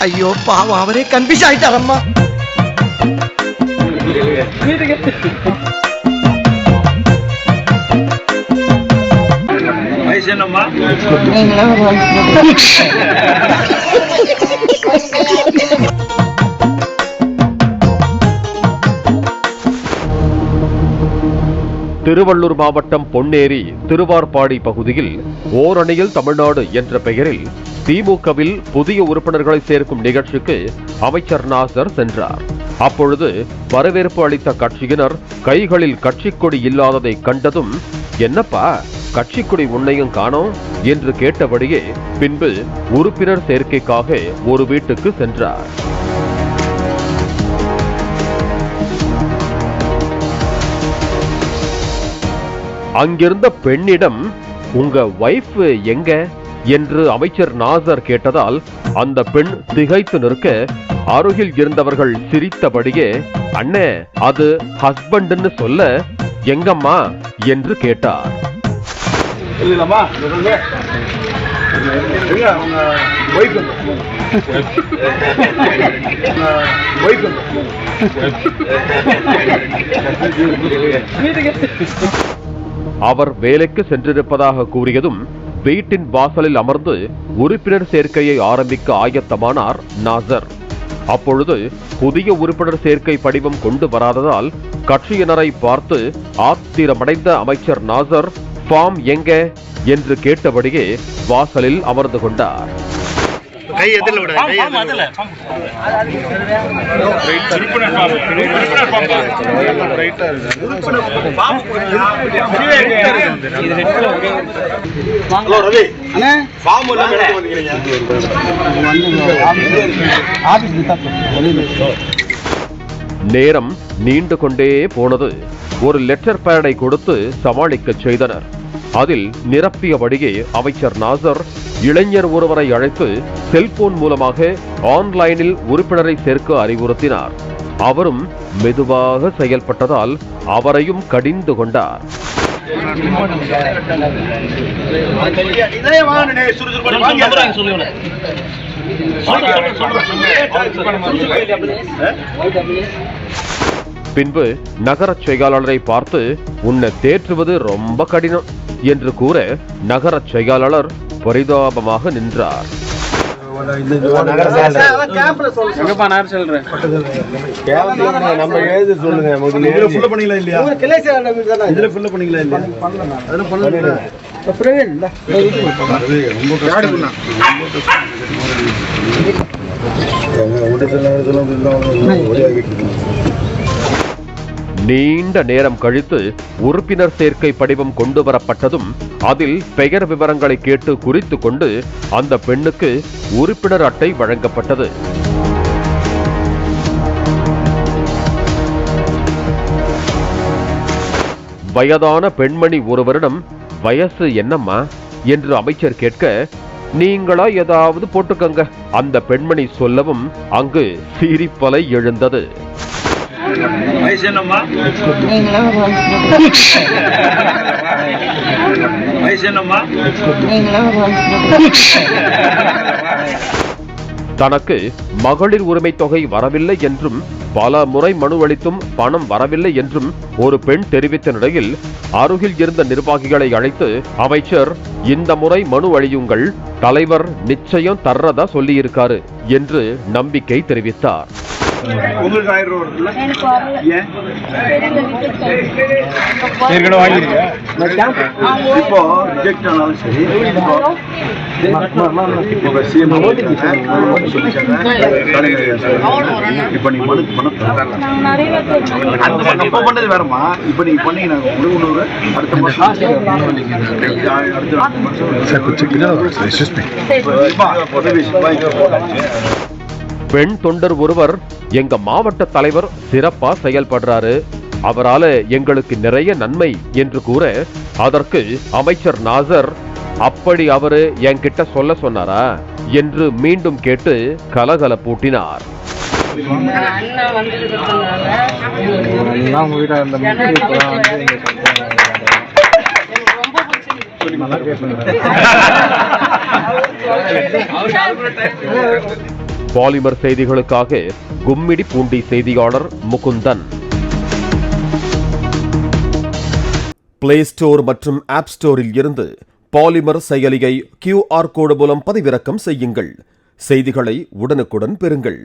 ஐயோ பாவம் அவரே கன்ஃபியூஸ் ஆயிட்டாரம்மா. வயசு என்னம்மா? திருவள்ளூர் மாவட்டம் பொன்னேரி திருவார்பாடி பகுதியில் ஓரணியில் தமிழ்நாடு என்ற பெயரில் திமுகவில் புதிய உறுப்பினர்களை சேர்க்கும் நிகழ்ச்சிக்கு அமைச்சர் நாசர் சென்றார். அப்பொழுது வரவேற்பு அளித்த கட்சியினர் கைகளில் கட்சிக்கொடி இல்லாததை கண்டதும், என்னப்பா கட்சிக்கொடி உன்னையும் காணோம் என்று கேட்டபடியே பின்பு உறுப்பினர் சேர்க்கைக்காக ஒரு வீட்டுக்கு சென்றார். அங்கிருந்த பெண்ணிடம், உங்க வைஃப் எங்க என்று அமைச்சர் நாசர் கேட்டதால் அந்த பெண் திகைத்து நிற்க, அருகில் இருந்தவர்கள் சிரித்தபடியே, அண்ணே அது ஹஸ்பண்ட்னு சொல்ல, எங்கம்மா என்று கேட்டார். அவர் வேலைக்கு சென்றிருப்பதாக கூறியதும் வீட்டின் வாசலில் அமர்ந்து உறுப்பினர் சேர்க்கையை ஆரம்பிக்க ஆயத்தமானார் நாசர். அப்பொழுது புதிய உறுப்பினர் சேர்க்கை படிவம் கொண்டு வராததால் கட்சியினரை பார்த்து ஆத்திரமடைந்த அமைச்சர் நாசர், ஃபார்ம் எங்க என்று கேட்டபடியே வாசலில் அமர்ந்து கொண்டார். நேரம் நீண்டு கொண்டே போனது. ஒரு லெட்டர் பேடை கொடுத்து சமாளிக்க செய்தனர். அதில் நிரப்பியபடியே அமைச்சர் நாசர் இளைஞர் ஒருவரை அழைத்து செல்போன் மூலமாக ஆன்லைனில் உறுப்பினரை சேர்க்க அறிவுறுத்தினார். அவரும் மெதுவாக செயல்பட்டதால் அவரையும் கடிந்து கொண்டார். பின்பு நகர செயலாளரை பார்த்து, உன்னை தேற்றுவது ரொம்ப கடினம் என்று கூற நகர செயலாளர் பரிதாபமாக நின்றார். நீண்ட நேரம் கழித்து உறுப்பினர் சேர்க்கை படிவம் கொண்டு வரப்பட்டதும் அதில் பெயர் விவரங்களை கேட்டு குறித்து கொண்டு அந்த பெண்ணுக்கு உறுப்பினர் அட்டை வழங்கப்பட்டது. வயதான பெண்மணி ஒருவரிடம், வயசு என்னம்மா என்று அமைச்சர் கேட்க, நீங்களா ஏதாவது போட்டுக்கங்க அந்த பெண்மணி சொல்லவும் அங்கு சிரிப்பலை எழுந்தது. வயசு என்னம்மா? வயசு என்னம்மா? தனக்கு மகளிர் உரிமை தொகை வரவில்லை என்றும் பல முறை மனு அளித்தும் பணம் வரவில்லை என்றும் ஒரு பெண் தெரிவித்த நிலையில் அருகில் இருந்த நிர்வாகிகளை அழைத்து, அமைச்சர் இந்த முறை மனு அளியுங்கள், தலைவர் நிச்சயம் தர்றதா சொல்லியிருக்காரு என்று நம்பிக்கை தெரிவித்தார். உங்களுக்கு 1000 ரூபா இப்போ ரிஜெக்ட் ஆனாலும் சரி, இப்ப நீங்க பண்ணது வேறமா, இப்ப நீங்க பண்ணீங்க பெண் தொண்டர் ஒருவர், எங்க மாவட்ட தலைவர் சிறப்பா செயல்படுறாரு, அவரால எங்களுக்கு நிறைய நன்மை என்று கூற, அதற்கு அமைச்சர் நாசர், அப்படி அவரு என்கிட்ட சொல்ல சொன்னாரா என்று மீண்டும் கேட்டு கலகலப்பூட்டினார். பாலிமர் செய்திகளுக்காக கும்மிடி பூண்டி செய்தியாளர் முகுந்தன். பிளே ஸ்டோர் மற்றும் ஆப் ஸ்டோரில் இருந்து பாலிமர் செயலியை QR கோடு மூலம் பதிவிறக்கம் செய்யுங்கள். செய்திகளை உடனுக்குடன் பெறுங்கள்.